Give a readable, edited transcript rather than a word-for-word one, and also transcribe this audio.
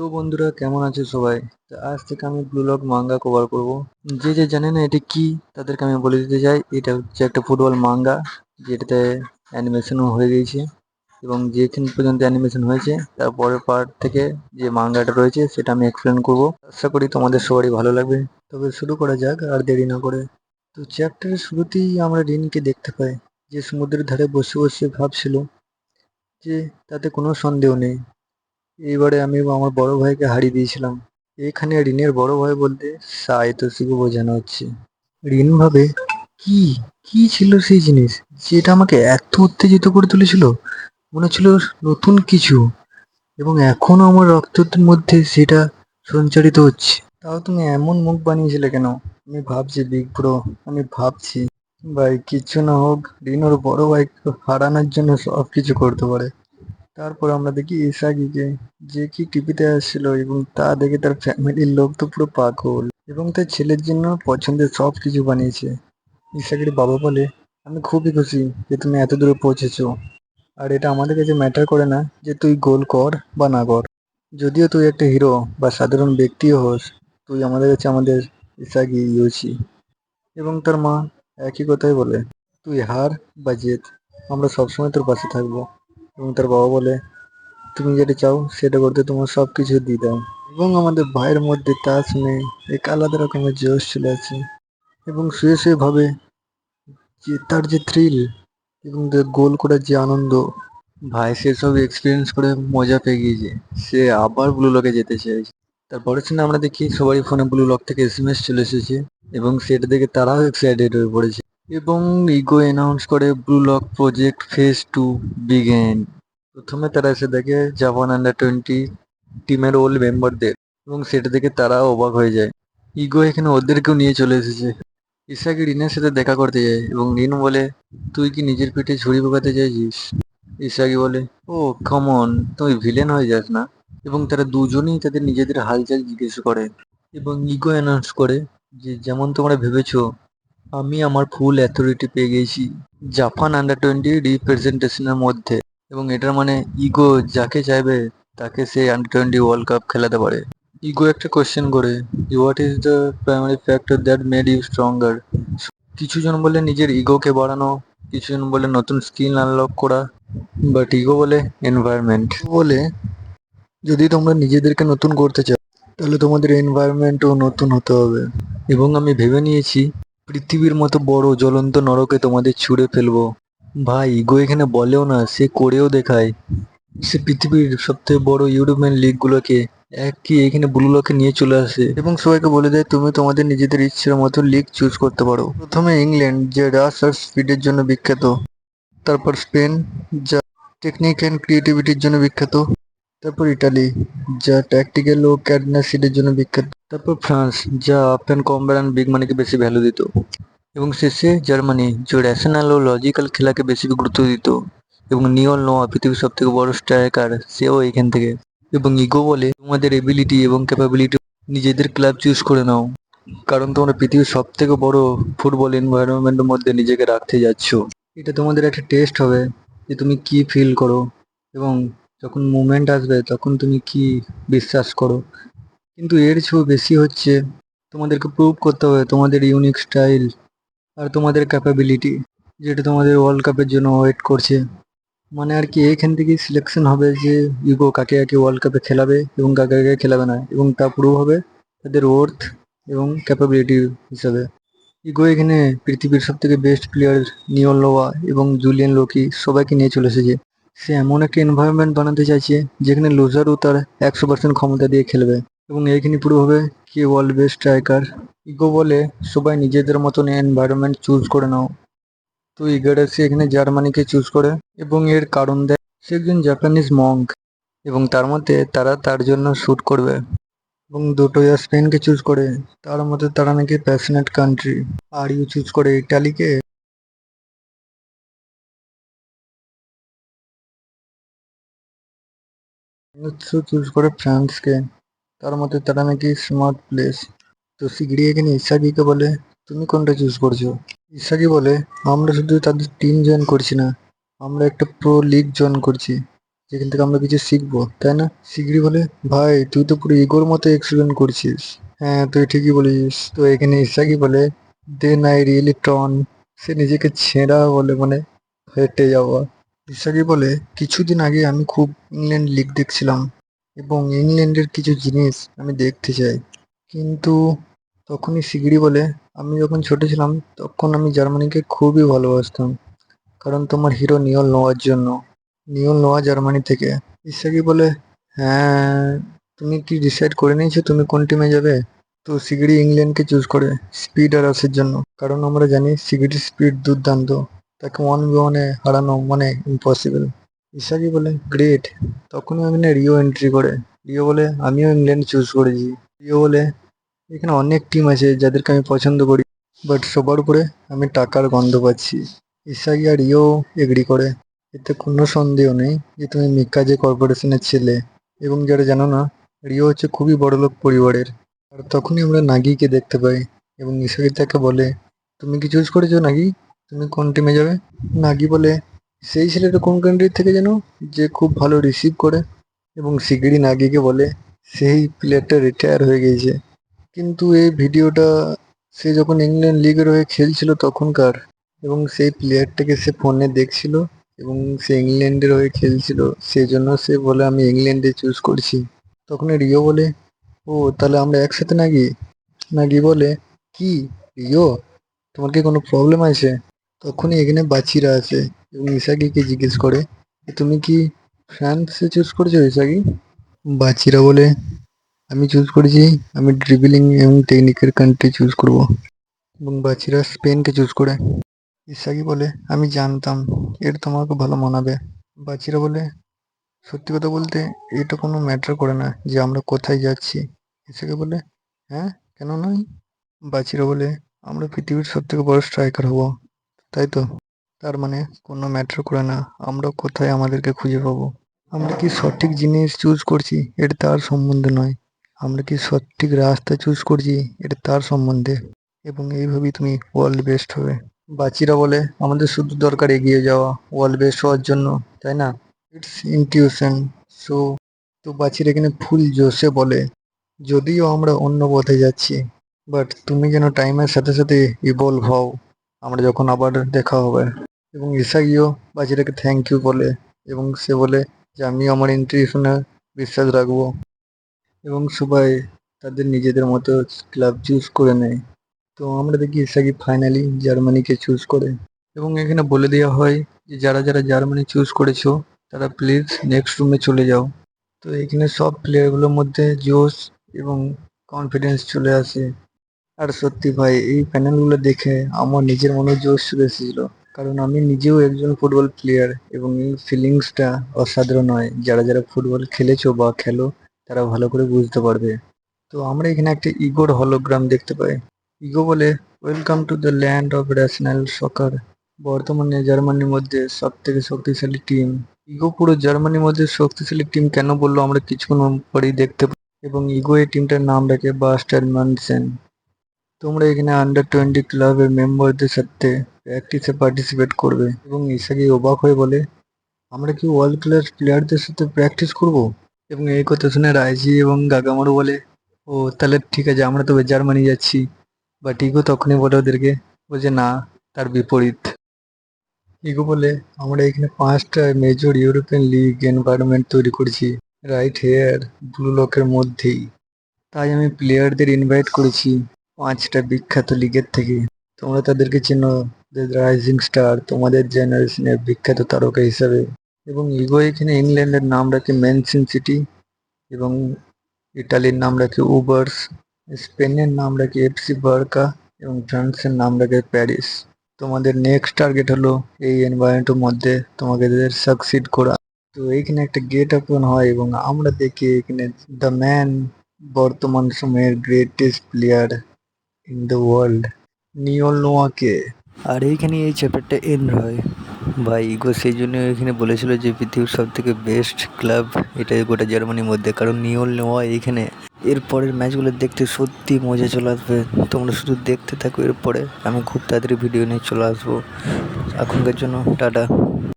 তো বন্ধুরা, কেমন আছে সবাই? তো আজ থেকে আমি ব্লু লক মাঙ্গা কভার করব। যে যে জানে না এটা কি, তাদেরকে আমি বলে দিতে চাই, এটা হচ্ছে একটা ফুটবল মাঙ্গা, যেটাতে অ্যানিমেশনও হয়ে গেছে। এবং যেখান পর্যন্ত অ্যানিমেশন হয়েছে তার পরের পার্ট থেকে যে মাঙ্গাটা রয়েছে সেটা আমি এক্সপ্লেন করব। আশা করি তোমাদের সবারই ভালো লাগবে। তবে শুরু করা যাক আর দেরি না করে। তো চ্যাপ্টারের শুরুতেই আমরা রিনকে দেখতে পাই, যে সমুদ্রের ধারে বসে বসে ভাবছিল যে তাতে কোনো সন্দেহ নেই, এইবারে আমি আমার বড় ভাইকে হারিয়ে দিয়েছিলাম। এখানে রিনের বড় ভাই বলতে সাইতোশিকে বোঝানো হচ্ছে। রিন ভাবে, কি কি ছিল সেই জিনিস যেটা আমাকে এত উত্তেজিত করে তুলেছিল? মনে হচ্ছিল নতুন কিছু, এবং এখনো আমার রক্তের মধ্যে সেটা সঞ্চারিত হচ্ছে। তাও তুমি এমন মুখ বানিয়েছিলে কেন? আমি ভাবছি বিগ ব্রো, আমি ভাবছি ভাই, কিছু না হোক, রিন ওর বড় ভাইকে হারানোর জন্য সব কিছু করতে পারে। তারপর আমরা দেখি ইসাগিকে, যে কি টিভিতে আসছিল, এবং তা দেখে তার ফ্যামিলির লোক তো পুরো পাগল, এবং তার ছেলের জন্য পছন্দের সব কিছু বানিয়েছে। ইসাগির বাবা বলে, আমি খুবই খুশি যে তুমি এত দূরে পৌঁছেছো, আর এটা আমাদের কাছে ম্যাটার করে না যে তুই গোল কর বা না কর। যদিও তুই একটা হিরো বা সাধারণ ব্যক্তিও হোস, তুই আমাদের কাছে আমাদের ইসাগি ইউচি। এবং তার মা একই কথাই বলে, তুই হার বা জেত, আমরা সবসময় তোর পাশে থাকবো। এবং তার বাবা বলে, তুমি যেটা চাও সেটা করতে তোমার সবকিছু দিয়ে দাও। এবং আমাদের ভাইয়ের মধ্যে তা শুনে এক আলাদা রকমের জোশ চলে আসে, এবং শুয়ে শুয়ে ভাবে যে তার যে থ্রিল এবং গোল করার যে আনন্দ, ভাই সেসব এক্সপিরিয়েন্স করে মজা পেয়ে গিয়েছে, সে আবার ব্লু লকে যেতে চাইছে। তারপরের সিনে আমরা দেখি সবারই ফোনে ব্লু লক থেকে এসএমএস চলে এসেছে, এবং সেটা দেখে তারাও এক্সাইটেড হয়ে পড়েছে। এবং ইগো অ্যানাউন্স করে Blue Lock project phase 2 begin. প্রথমে তারা এসে দেখে জাপান আন্ডার 20 টিমের ওল্ড মেম্বারদের, এবং সেটা দেখে তারাও অবাক হয়ে যায়। ইগো এখানে ওদেরকেও নিয়ে চলে এসেছে। ইসাকি রিনের সাথে দেখা করতে যায়, এবং রিন বলে, তুই কি নিজের পিঠে ছুরি বোকাতে চাইছিস? ইসাকি বলে, ও কমন, তুই ভিলেন হয়ে যাস না। এবং তারা দুজনেই তাদের নিজেদের হালচাল জিজ্ঞেস করে, এবং ইগো অ্যানাউন্স করে যে যেমন তোমরা ভেবেছো, আমি আমার ফুল অ্যাথরিটি পেয়ে গেছি জাপান আন্ডার 20 রিপ্রেজেন্টেশনের মধ্যে। এবং এটার মানে ইগো যাকে চাইবে তাকে সে আন্ডার 20 ওয়ার্ল্ড কাপ খেলাতে পারে। ইগো একটা কোয়েশ্চেন করে, what is the primary factor that made you stronger? কিছু জন বলে নিজের ইগোকে বাড়ানো, কিছু জন বলে নতুন স্কিল আনলক করা, বাট ইগো বলে এনভায়রনমেন্ট। বলে, যদি তোমরা নিজেদেরকে নতুন করতে চাও, তাহলে তোমাদের এনভায়রনমেন্টও নতুন হতে হবে। এবং আমি ভেবে নিয়েছি, পৃথিবীর মতো বড় জ্বলন্ত নরকে তোমাদের ছুঁড়ে ফেলবো। ভাই ইগো এখানে বলেও না, সে করেও দেখায়। সে পৃথিবীর সবথেকে বড় ইউরোপিয়ান লিগগুলোকে একই এখানে ব্লু লকে নিয়ে চলে আসে, এবং সবাইকে বলে দেয় তুমি তোমাদের নিজেদের ইচ্ছের মতো লিগ চুজ করতে পারো। প্রথমে ইংল্যান্ড, যে রাশ আর স্পিডের জন্য বিখ্যাত। তারপর স্পেন, যা টেকনিক অ্যান্ড ক্রিয়েটিভিটির জন্য বিখ্যাত। তারপর ইটালি, যা ট্যাকটিক্যাল ও ক্যাডনাসিডের জন্য বিখ্যাত। তারপর ফ্রান্স, যা up and comer and big মানিকে বেশি ভ্যালু দিত। এবং শেষে জার্মানি, যে র্যাশনাল ও লজিক্যাল খেলাকে বেশি গুরুত্ব দিত। এবং নিওল নোয়া, পৃথিবীর সব থেকে বড় স্ট্রাইকার, সেও এখান থেকে। এবং ইগো বলে, তোমাদের এবিলিটি এবং ক্যাপাবিলিটি নিজেদের ক্লাব চুজ করে নাও, কারণ তোমরা পৃথিবীর সব থেকে বড় ফুটবল এনভায়রনমেন্টের মধ্যে নিজেকে রাখতে যাচ্ছ। এটা তোমাদের একটা টেস্ট হবে যে তুমি কি ফিল করো, এবং যখন মুভমেন্ট আসবে তখন তুমি কি বিশ্বাস করো। কিন্তু এর চেয়েও বেশি হচ্ছে, তোমাদেরকে প্রুভ করতে হবে তোমাদের ইউনিক স্টাইল আর তোমাদের ক্যাপাবিলিটি, যেটা তোমাদের ওয়ার্ল্ড কাপের জন্য ওয়েট করছে। মানে আর কি, এইখান থেকেই সিলেকশন হবে যে ইগো কাকে কাকে ওয়ার্ল্ড কাপে খেলাবে এবং কাকে কাকে খেলাবে না, এবং তা প্রুভ হবে তাদের ওর্থ এবং ক্যাপাবিলিটি হিসাবে। ইগো এখানে পৃথিবীর সব থেকে বেস্ট প্লেয়ার নিওল নোয়া এবং জুলিয়ান লোকি সবাইকে নিয়ে চলে এসেছে। সে এমন একটা এনভায়রনমেন্ট বানাতে চাইছে যেখানে লুজারও তার 100% ক্ষমতা দিয়ে খেলবে, এবং এইখানে পুরো হবে কে ওয়ার্ল্ড বেস্ট স্ট্রাইকার। ইগো বলে, সবাই নিজেদের মতন এনভায়রনমেন্ট চুজ করে নাও। তো ইগারাসি এখানে জার্মানিকে চুজ করে, এবং এর কারণ দেয় সে একজন জাপানিজ মঙ্ক, এবং তার মধ্যে তারা তার জন্য শ্যুট করবে। এবং দুটো স্পেনকে চুজ করে, তার মধ্যে তারা নাকি প্যাশনেট কান্ট্রি। আর ইউ চুজ করে ইটালিকে, চুজ করে ফ্রান্সকে, তার মধ্যে তারা নাকি স্মার্ট প্লেস। তো শিগগিরই এখানে ইসাগিকে বলে, তুমি কোনটা চুজ করছো? ইসাগি বলে, আমরা শুধু তাদের টিম জয়েন করছি না, আমরা একটা প্রো লিগ জয়েন করছি, যেখান থেকে আমরা কিছু শিখবো, তাই না? শিগগিরই বলে, ভাই তুই তো পুরো ইগোর মতো এক্সপ্লেন করছিস। হ্যাঁ তুই ঠিকই বলিস। তো এখানে ইসাকি বলে, দেন আই রিয়েলি টর্ন, সে নিজেকে ছেঁড়া বলে মানে ফেটে যাওয়া। ইসাকি বলে, কিছুদিন আগে আমি খুব ইংল্যান্ড লিগ দেখছিলাম এবং ইংল্যান্ডের কিছু জিনিস আমি দেখতে চাই। কিন্তু তখনই শিগগিরই বলে, আমি যখন ছোট ছিলাম তখন আমি জার্মানিকে খুবই ভালোবাসতাম, কারণ তোমার হিরো নিয়ল নোয়ার জন্য। নিয়ল নোয়া জার্মানি থেকে। ইসাকি বলে, হ্যাঁ, তুমি কি ডিসাইড করে নিয়েছো তুমি কোন টিমে যাবে? তো শিগগিরই ইংল্যান্ডকে চুজ করে স্পিড আর রাসের জন্য, কারণ আমরা জানি শিগগিরই স্পিড দুর্দান্ত, তাকে 1v1-এ হারানো মানে ইম্পসিবল। ইসাকি বলে, গ্রেট। তখনই ওখানে রিও এন্ট্রি করে। রিও বলে, আমিও ইংল্যান্ড চুজ করেছি। রিও বলে, এখানে অনেক টিম আছে যাদেরকে আমি পছন্দ করি, বাট সবার উপরে আমি টাকার গন্ধ পাচ্ছি। ইসাকি আর রিও এগ্রি করে। এতে কোনো সন্দেহ নেই যে তুমি মিকাজে কর্পোরেশনের ছেলে, এবং যারা জানো না, রিও হচ্ছে খুবই বড়লোক পরিবারের। আর তখনই আমরা নাগিকে দেখতে পাই এবং ইসাকি তাকে বলে, তুমি কি চুজ করেছো নাগি? তুমি কোন টিমে যাবে? নাগি বলে, সেই ছেলেটা কোন কান্ট্রি থেকে যেন, যে খুব ভালো রিসিভ করে, এবং শিগগিরই নাগিকে বলে সেই প্লেয়ারটা রিটায়ার হয়ে গিয়েছে। কিন্তু এই ভিডিওটা সে যখন ইংল্যান্ড লিগের হয়ে খেলছিল তখনকার, এবং সেই প্লেয়ারটাকে সে ফোনে দেখছিল এবং সে ইংল্যান্ডের হয়ে খেলছিল, সেজন্য সে বলে আমি ইংল্যান্ডে চুজ করছি। তখন রিও বলে, ও তাহলে আমরা একসাথে নাকি? নাকি বলে, কি রিও, তোমার কি কোনো প্রবলেম আছে? তখনই এখানে বাচিরা আসে এবং ইসাকিকে জিজ্ঞেস করে, তুমি কি ফ্রান্সে চুজ করেছো ইসাকি? বাচিরা বলে, আমি চুজ করেছি, আমি ড্রিবলিং এবং টেকনিকের কান্ট্রি চুজ করব, এবং বাচিরা স্পেনকে চুজ করে। ইসাকি বলে, আমি জানতাম এটা তোমাকে ভালো মানাবে। বাচিরা বলে, সত্যি কথা বলতে এটা কোনো ম্যাটার করে না যে আমরা কোথায় যাচ্ছি। ইসাকি বলে, হ্যাঁ, কেন নয়? বাচিরা বলে, আমরা পৃথিবীর সব থেকে বড় স্ট্রাইকার হব, তাই তো? তার মানে কোনো ম্যাটার করে না আমরা কোথায় আমাদেরকে খুঁজে পাবো। আমরা কি সঠিক জিনিস চুজ করছি এটা তার সম্বন্ধে নয়, আমরা কি সঠিক রাস্তা চুজ করছি এটা তার সম্বন্ধে, এবং এইভাবেই তুমি ওয়ার্ল্ড বেস্ট হবে। বাচিরা বলে, আমাদের শুধু দরকার এগিয়ে যাওয়া ওয়ার্ল্ড বেস্ট হওয়ার জন্য, তাই না? It's intuition. সো, তো বাচিরা এখানে ফুল জোশে বলে, যদিও আমরা অন্য পথে যাচ্ছি, বাট তুমি যেন টাইমের সাথে সাথে ইভলভ হও, আমরা যখন আবার দেখা হবে। এবং ইসাগিও বাচিরাকে থ্যাংক ইউ বলে, এবং সে বলে যে আমি আমার ইনটিউশনে বিশ্বাস রাখবো, এবং সবাই তাদের নিজেদের মতো ক্লাব চুজ করে নেয়। তো আমরা দেখি ইসাগি ফাইনালি জার্মানিকে চুজ করে, এবং এখানে বলে দেওয়া হয় যে যারা যারা জার্মানি চুজ করেছো তারা প্লিজ নেক্সট রুমে চলে যাও। তো এখানে সব প্লেয়ারগুলোর মধ্যে জোশ এবং কনফিডেন্স চলে আসে। আর সত্যি ভাই এই প্যানেলগুলো দেখে আমার নিজের মনে জোশ চলে এসেছিল, কারণ আমি নিজেও একজন ফুটবল প্লেয়ার, এবং এই ফিলিংসটা অসাধারণ হয়। যারা যারা ফুটবল খেলেছো বা খেলো তারা ভালো করে বুঝতে পারবে। তো আমরা এখানে একটা ইগোর হলোগ্রাম দেখতে পাই। ইগো বলে, welcome to the land of national soccer. বর্তমানে জার্মানির মধ্যে সব থেকে শক্তিশালী টিম। ইগো পুরো জার্মানির মধ্যে শক্তিশালী টিম কেন বললো আমরা কিছুক্ষণ পরেই দেখতে পাই, এবং ইগো এই টিমটার নাম রাখে বাস্টার মানসেন। তোমরা এখানে আন্ডার 20 ক্লাবের মেম্বারদের সাথে প্র্যাকটিসে পার্টিসিপেট করবে, এবং ইসাকি অবাক হয়ে বলে, আমরা কি ওয়ার্ল্ড ক্লাস প্লেয়ারদের সাথে প্র্যাকটিস করব? এবং এই কথা শুনে রাইজি এবং গাগামারু বলে, ও তাহলে ঠিক আছে আমরা তবে জার্মানি যাচ্ছি। বাট ইগো তখনই বলে ওদেরকে, বলছে না, তার বিপরীত। ইগো বলে, আমরা এখানে 5টা মেজর ইউরোপিয়ান লিগ এনভায়রনমেন্ট তৈরি করেছি রাইট হেয়ার ব্লু লকের মধ্যেই। তাই আমি প্লেয়ারদের ইনভাইট করেছি 5টা বিখ্যাত লিগের থেকে। তোমরা তাদেরকে চেনো, দ্য রাইজিং স্টার, তোমাদের জেনারেশনের বিখ্যাত তারকা হিসাবে। এবং ইগো এখানে ইংল্যান্ডের নাম রাখে ম্যানচেস্টার সিটি, এবং ইটালির নাম রাখে উবার্স, স্পেনের নাম রাখে এফসি বার্কা, এবং ফ্রান্সের নাম রাখে প্যারিস। তোমাদের নেক্সট টার্গেট হলো এই এনভায়রনমেন্টের মধ্যে তোমাদের সাকসিড করা। তো এইখানে একটা গেট ওপেন হয় এবং আমরা দেখি এখানে দ্য ম্যান, বর্তমান সময়ের greatest player in the world, নিওল নোয়াকে। আর এইখানে এই চ্যাপ্টারটা এন্ড হয়। ভাই ইগো সেই জন্য এখানে বলেছিল যে পৃথিবীর সব থেকে বেস্ট ক্লাব এটাই গোটা জার্মানির মধ্যে, কারণ নিওল নোয়া এইখানে। এর পরের ম্যাচগুলো দেখতে সত্যি মজা চলে আসবে, তোমরা শুধু দেখতে থাকো। এরপরে আমি খুব তাড়াতাড়ি ভিডিও নিয়ে চলে আসবো। এখনকার জন্য টাটা।